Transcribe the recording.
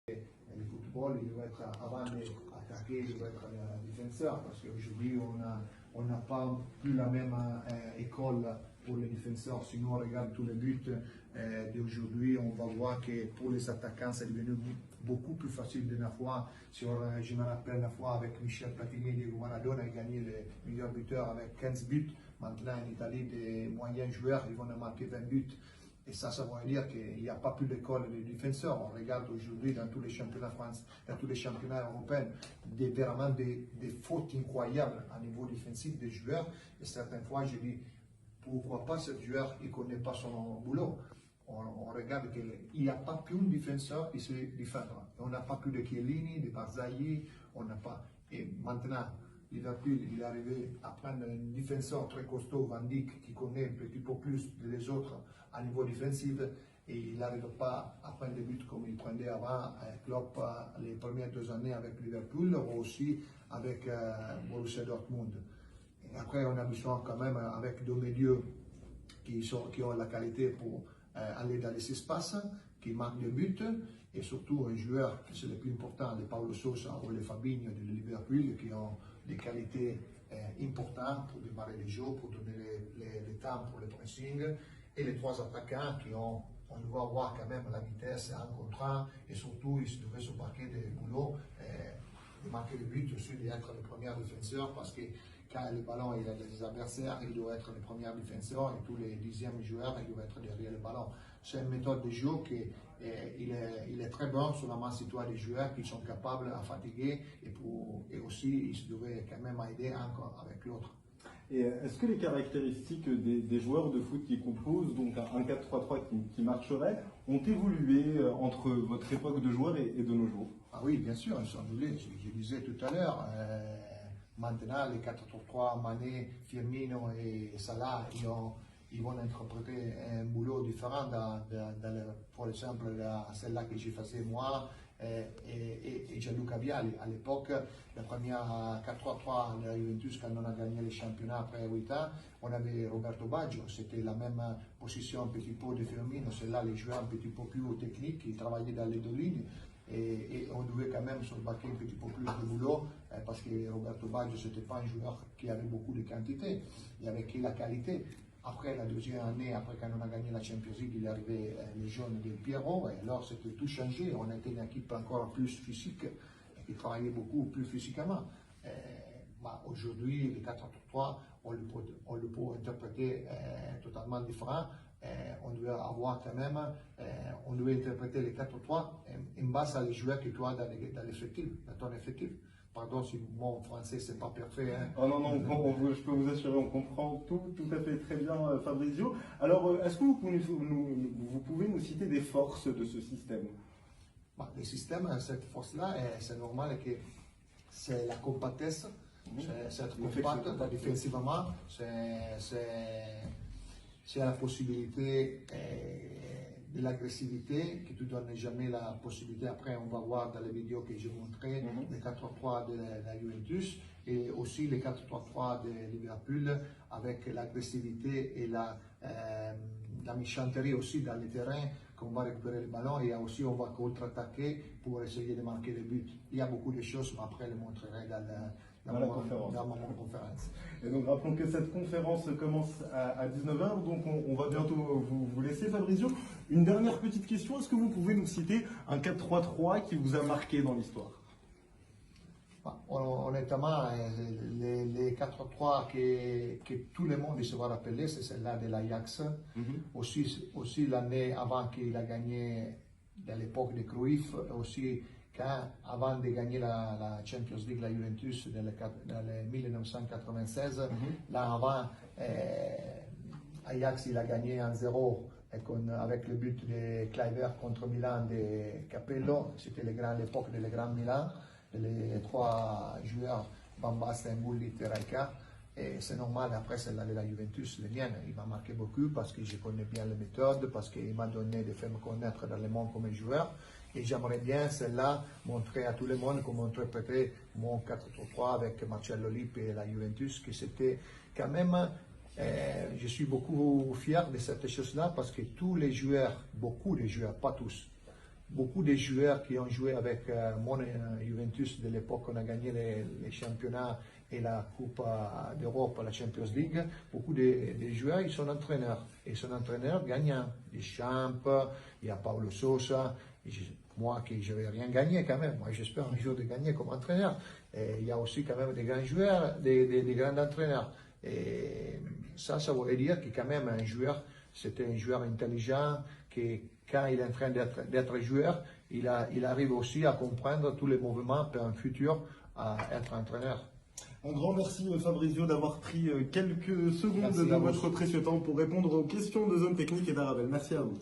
Le football, il doit être avant d'attaquer, il doit être défenseur parce qu'aujourd'hui on n'a pas plus la même école pour les défenseurs. Si nous on regarde tous les buts d'aujourd'hui, on va voir que pour les attaquants c'est devenu beaucoup plus facile de la fois. Si je me rappelle la fois avec Michel Platini et Diego Maradona, il a gagné le meilleur buteur avec 15 buts. Maintenant en Italie, des moyens joueurs, ils vont marquer 20 buts. Et ça veut dire qu'il n'y a pas plus d'école de défenseurs. On regarde aujourd'hui dans tous les championnats français, dans tous les championnats européens, vraiment des fautes incroyables à niveau défensif des joueurs. Et certaines fois, je dis, pourquoi pas ce joueur, il ne connaît pas son boulot. On regarde qu'il n'y a pas plus un défenseur qui se défendra. On n'a pas plus de Chiellini, de Barzagli, on n'a pas. Et maintenant, Liverpool, il est arrivé à prendre un défenseur très costaud, Van Dijk, qui connaît un petit peu plus les autres à niveau défensif, et il n'arrive pas à prendre des buts comme il prenait avant Klopp les premières 2 années avec Liverpool, ou aussi avec Borussia Dortmund. Et après, on a besoin quand même avec 2 milieux qui ont la qualité pour aller dans les espaces, qui marquent des buts, et surtout un joueur qui c'est le plus important, les Paulo Sousa ou les Fabinho de Liverpool, qui ont des qualités importantes pour démarrer les jeux, pour donner les temps pour le pressing, et les 3 attaquants qui ont, on doit voir quand même la vitesse en contrat, et surtout ils devraient se marquer des boulots, de marquer le but aussi, d'être le premier défenseur, parce que quand le ballon il a des adversaires, il doit être le premier défenseur, et tous les 10e joueurs, il doit être derrière le ballon. C'est une méthode de jeu qui il est très bonne, seulement si tu as des joueurs qui sont capables à fatiguer, et aussi ils devraient quand même aider encore avec l'autre. Et est-ce que les caractéristiques des joueurs de foot qui composent donc un 4-3-3 qui marcherait ont évolué entre votre époque de joueur et de nos jours? Ah oui, bien sûr, ils sont évolués. Je disais tout à l'heure, maintenant les 4-3-3, Mané, Firmino et Salah, ils vont interpréter un boulot différent par exemple, celle-là que j'ai faisais moi et Gianluca Vialli. À l'époque, la première 4-3-3 de la Juventus, quand on a gagné le championnat après 8 ans, on avait Roberto Baggio, c'était la même position un petit peu de Firmino, celle-là, les joueurs un petit peu plus techniques, qui travaillaient dans les 2 lignes. Et on devait quand même se battre un petit peu plus de boulot parce que Roberto Baggio, ce n'était pas un joueur qui avait beaucoup de quantité, il avait que la qualité. Après la 2e année, après quand on a gagné la Champions League, il est arrivé les jeunes de Pierrot, et alors c'était tout changé. On était une équipe encore plus physique, qui travaillait beaucoup plus physiquement. Aujourd'hui, le 4-3, on le peut interpréter totalement différent. On devait avoir quand même, on devait interpréter les 4-3 en base à les joueurs que tu as dans l'effectif, dans ton effectif. Pardon si mon français c'est pas parfait. Hein. Oh non, je peux vous assurer, on comprend tout à fait très bien, Fabrizio. Alors, est-ce que vous pouvez nous citer des forces de ce système? Le système, cette force-là, c'est normal que c'est la compactesse, c'est être compact défensivement, c'est la possibilité de l'agressivité, que tu ne donnes jamais la possibilité. Après, on va voir dans les vidéos que j'ai montrées, les 4-3 de la Juventus et aussi les 4-3-3 de Liverpool, avec l'agressivité et la méchanterie aussi dans le terrain, qu'on va récupérer le ballon et aussi on va contre-attaquer pour essayer de marquer le but. Il y a beaucoup de choses, mais après, je les montrerai dans ma conférence. Et donc rappelons que cette conférence commence à 19h, donc on va bientôt vous laisser, Fabrizio. Une dernière petite question, est-ce que vous pouvez nous citer un 4-3-3 qui vous a marqué dans l'histoire? Honnêtement, les 4-3 que tout le monde se va rappeler, c'est celle-là de l'Ajax. Aussi l'année avant qu'il a gagné, à l'époque de Cruyff, aussi avant de gagner la Champions League, la Juventus, dans le 1996, là avant, Ajax il a gagné 1-0 avec le but de Kluivert contre Milan de Capello. C'était l'époque de le Grand Milan. Les 3 joueurs, Bamba, Stambouli et Rijkaard. Et c'est normal, après celle-là de la Juventus, le mien, il m'a marqué beaucoup parce que je connais bien les méthodes, parce qu'il m'a donné de faire me connaître dans le monde comme joueur. Et j'aimerais bien celle-là montrer à tout le monde comment interpréter mon 4-3 avec Marcello Lippi et la Juventus, que c'était quand même, je suis beaucoup fier de cette chose-là parce que tous les joueurs, beaucoup de joueurs, pas tous, beaucoup de joueurs qui ont joué avec mon Juventus de l'époque, on a gagné les championnats et la Coupe d'Europe, la Champions League. Beaucoup de joueurs, ils sont entraîneurs. Et ils sont entraîneurs gagnants. Deschamps, il y a Paulo Sousa. Moi, qui je n'avais rien gagné quand même. Moi, j'espère un jour de gagner comme entraîneur. Et il y a aussi quand même des grands joueurs, des grands entraîneurs. Et ça voulait dire que quand même un joueur, c'était un joueur intelligent, qui quand il est en train d'être joueur, il arrive aussi à comprendre tous les mouvements pour un futur à être entraîneur. Un grand merci Fabrizio d'avoir pris quelques secondes de votre précieux temps pour répondre aux questions de Zone Technique et d'Arabelle. Merci à vous.